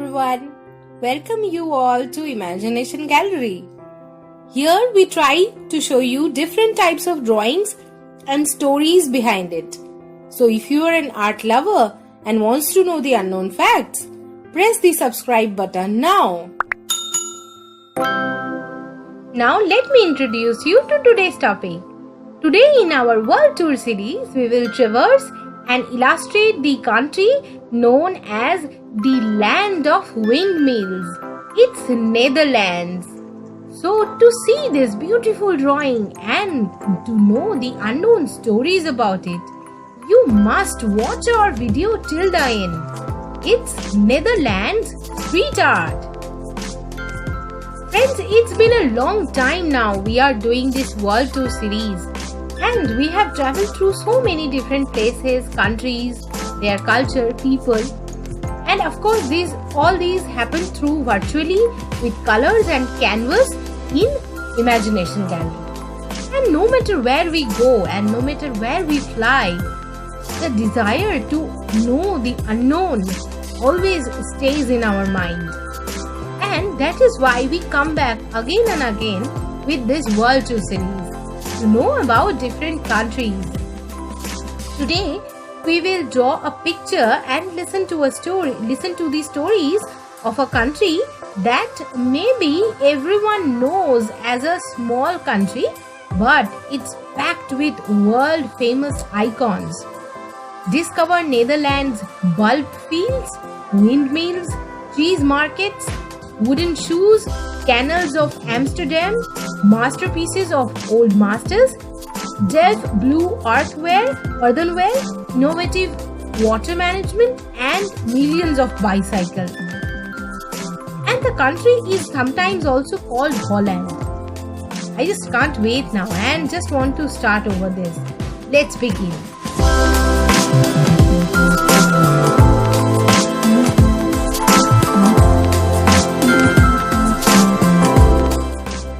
everyone. Welcome you all to Imagination Gallery. Here we try to show you different types of drawings and stories behind it. So if you are an art lover and wants to know the unknown facts, press the subscribe button now. Now let me introduce you to today's topic. Today in our World Tour series, we will traverse and illustrate the country known as the Land of Windmills. It's Netherlands. So to see this beautiful drawing and to know the unknown stories about it, you must watch our video till the end. It's Netherlands street art. Friends, it's been a long time now we are doing this World Tour series. And we have traveled through so many different places, countries, their culture, people. And of course, all these happen through virtually with colors and canvas in Imagination Gallery. And no matter where we go and no matter where we fly, the desire to know the unknown always stays in our mind. And that is why we come back again and again with this World Tour series to know about different countries. Today, we will draw a picture and listen to the stories of a country that maybe everyone knows as a small country, but it's packed with world famous icons. Discover Netherlands' bulb fields, windmills, cheese markets, wooden shoes, canals of Amsterdam, masterpieces of old masters, Delft blue earthenware, innovative water management, and millions of bicycles. And the country is sometimes also called Holland. I just can't wait now and just want to start over this. Let's begin.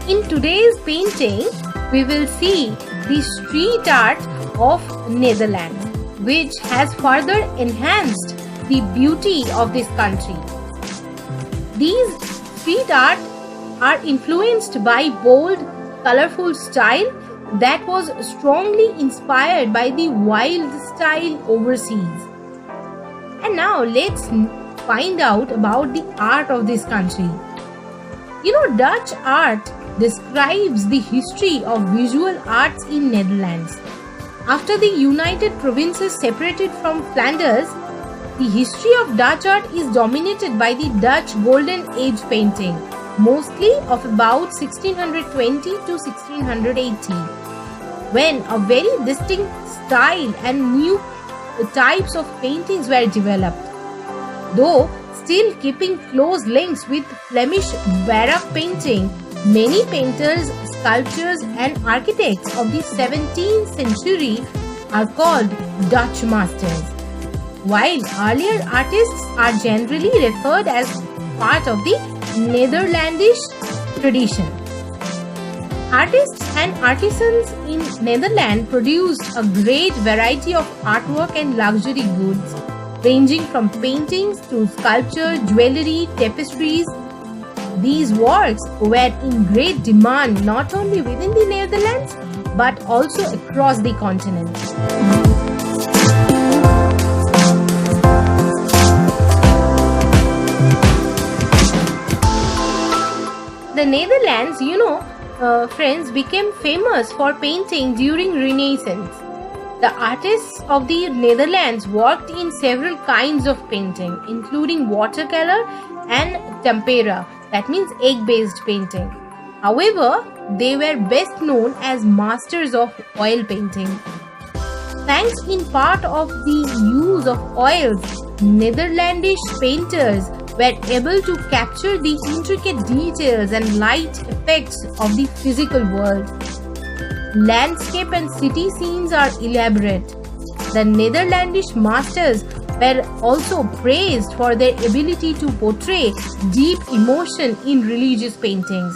In today's painting, we will see the street art of Netherlands, which has further enhanced the beauty of this country. These street art are influenced by bold, colorful style that was strongly inspired by the wild style overseas. And now let's find out about the art of this country. Dutch art describes the history of visual arts in Netherlands. After the United Provinces separated from Flanders, the history of Dutch art is dominated by the Dutch Golden Age painting, mostly of about 1620 to 1680, when a very distinct style and new types of paintings were developed. Though still keeping close links with Flemish Baroque painting, many painters, sculptors and architects of the 17th century are called Dutch masters, while earlier artists are generally referred as part of the Netherlandish tradition. Artists and artisans in Netherlands produced a great variety of artwork and luxury goods, ranging from paintings to sculpture, jewelry, tapestries. These works were in great demand not only within the Netherlands but also across the continent. The Netherlands, friends, became famous for painting during Renaissance. The artists of the Netherlands worked in several kinds of painting, including watercolor and tempera, that means egg-based painting. However, they were best known as masters of oil painting. Thanks in part of the use of oils, Netherlandish painters were able to capture the intricate details and light effects of the physical world. Landscape and city scenes are elaborate. The Netherlandish masters were also praised for their ability to portray deep emotion in religious paintings.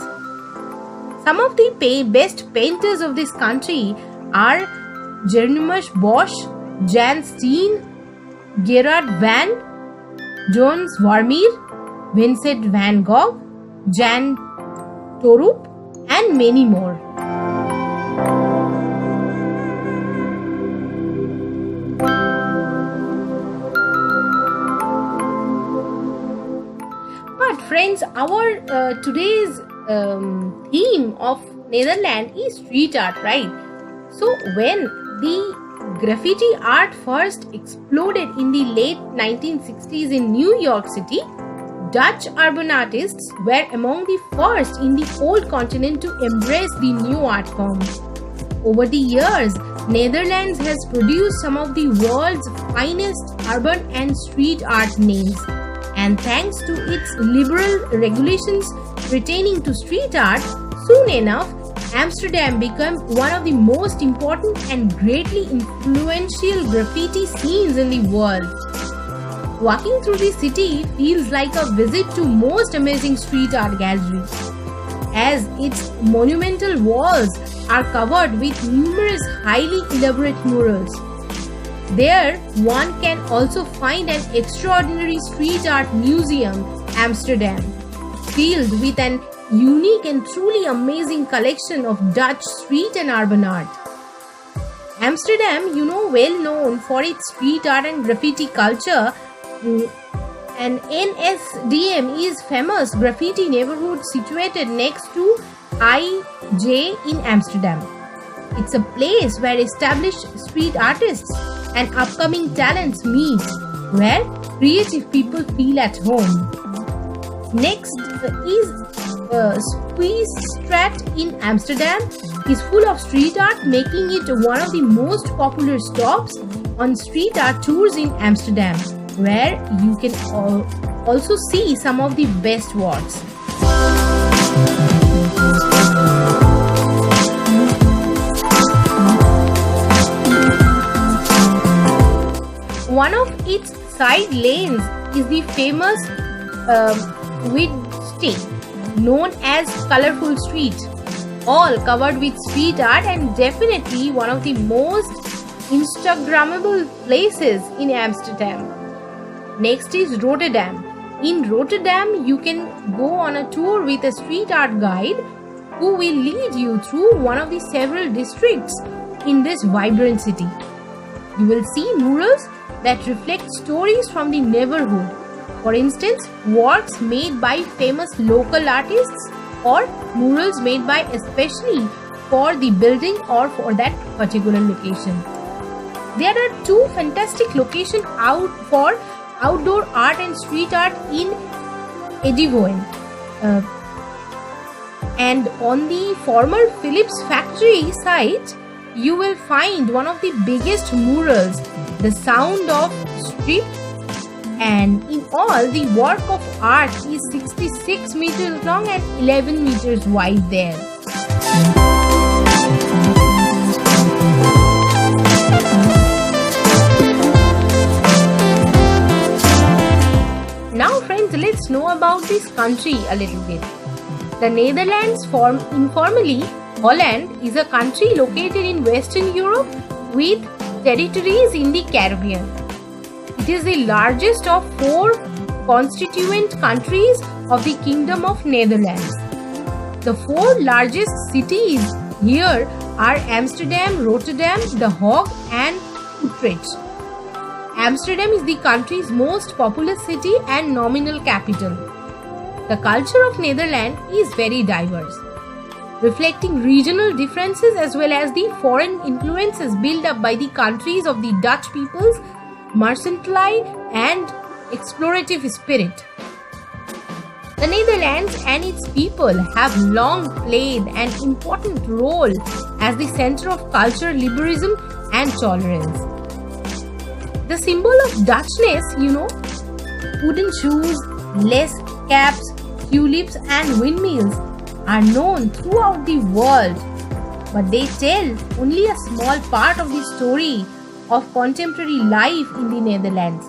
Some of the best painters of this country are Jeremias Bosch, Jan Steen, Gerard van Jones Vermeer, Vincent van Gogh, Jan Torup, and many more. But friends, our today's theme of Netherlands is street art, right? So when the graffiti art first exploded in the late 1960s in New York City, Dutch urban artists were among the first in the whole continent to embrace the new art form. Over the years, Netherlands has produced some of the world's finest urban and street art names. And thanks to its liberal regulations pertaining to street art, soon enough, Amsterdam became one of the most important and greatly influential graffiti scenes in the world. Walking through the city feels like a visit to most amazing street art gallery, as its monumental walls are covered with numerous highly elaborate murals. There, one can also find an extraordinary street art museum, Amsterdam, filled with an unique and truly amazing collection of Dutch street and urban art. Amsterdam, well known for its street art and graffiti culture, and NSDM is famous graffiti neighborhood situated next to IJ in Amsterdam. It's a place where established street artists and upcoming talents meet, where creative people feel at home. Next is Spuistraat in Amsterdam is full of street art, making it one of the most popular stops on street art tours in Amsterdam, where you can also see some of the best works. One of its side lanes is the famous Witstraat, known as Colorful Street, all covered with street art and definitely one of the most Instagrammable places in Amsterdam. Next is Rotterdam. In Rotterdam, you can go on a tour with a street art guide who will lead you through one of the several districts in this vibrant city. You will see murals that reflect stories from the neighborhood. For instance, works made by famous local artists or murals made by especially for the building or for that particular location. There are two fantastic locations for outdoor art and street art in Eindhoven. And on the former Philips factory site, you will find one of the biggest murals, The Sound of Strip, and in all, the work of art is 66 meters long and 11 meters wide there. Now friends, let's know about this country a little bit. The Netherlands, informally Holland, is a country located in Western Europe with territories in the Caribbean. It is the largest of 4 constituent countries of the Kingdom of Netherlands. The 4 largest cities here are Amsterdam, Rotterdam, The Hague and Utrecht. Amsterdam is the country's most populous city and nominal capital. The culture of Netherlands is very diverse, reflecting regional differences as well as the foreign influences built up by the countries of the Dutch peoples, mercantile and explorative spirit. The Netherlands and its people have long played an important role as the center of culture, liberalism and tolerance. The symbol of Dutchness, wooden shoes, lace caps, tulips and windmills are known throughout the world, but they tell only a small part of the story of contemporary life in the Netherlands.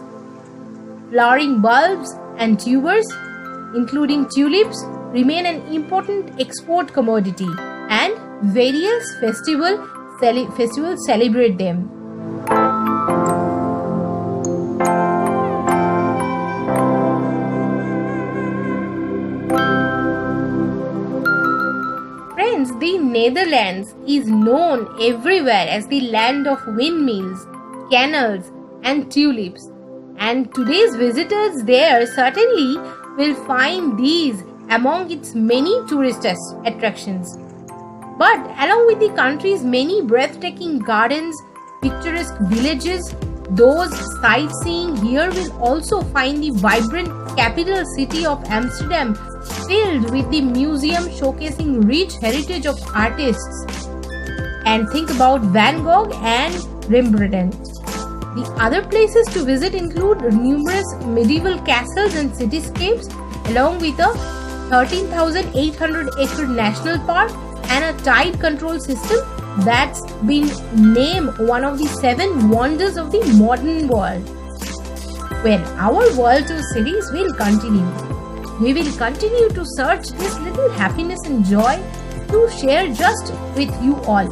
Flowering bulbs and tubers, including tulips, remain an important export commodity, and various festivals celebrate them. Netherlands is known everywhere as the land of windmills, canals, and tulips. And today's visitors there certainly will find these among its many tourist attractions. But along with the country's many breathtaking gardens, picturesque villages, those sightseeing here will also find the vibrant capital city of Amsterdam filled with the museum showcasing rich heritage of artists. And think about Van Gogh and Rembrandt. The other places to visit include numerous medieval castles and cityscapes, along with a 13,800-acre national park and a tide control system that's been named one of the 7 wonders of the modern world. Well, our World Tour series will continue. We will continue to search this little happiness and joy to share just with you all.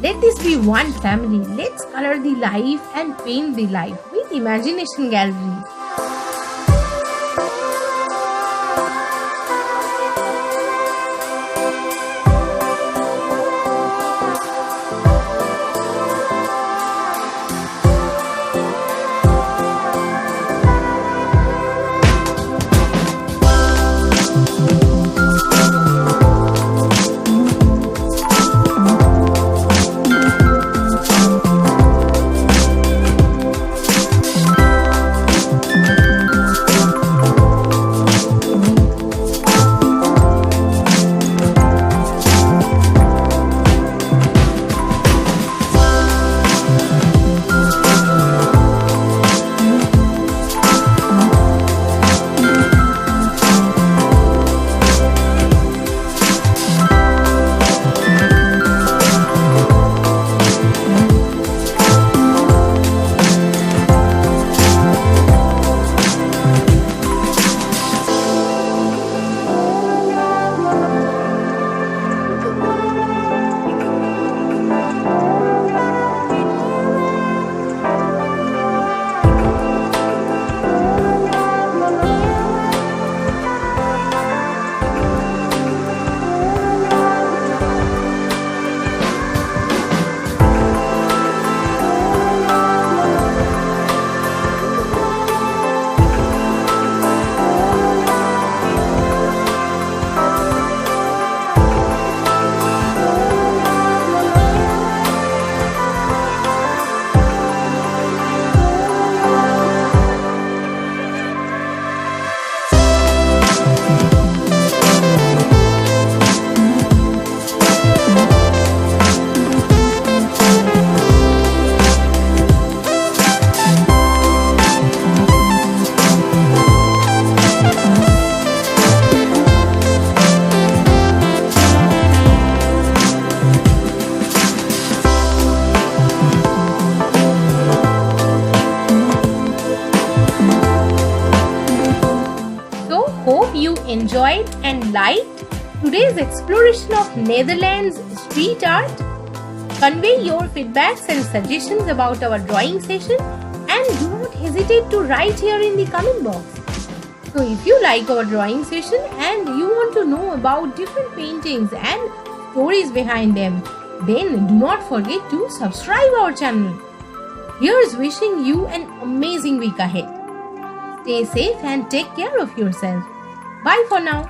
Let this be one family. Let's color the life and paint the life with Imagination Gallery. You enjoyed and liked today's exploration of Netherlands street art? Convey your feedbacks and suggestions about our drawing session and do not hesitate to write here in the comment box. So if you like our drawing session and you want to know about different paintings and stories behind them, then do not forget to subscribe our channel. Here's wishing you an amazing week ahead. Stay safe and take care of yourself. Bye for now.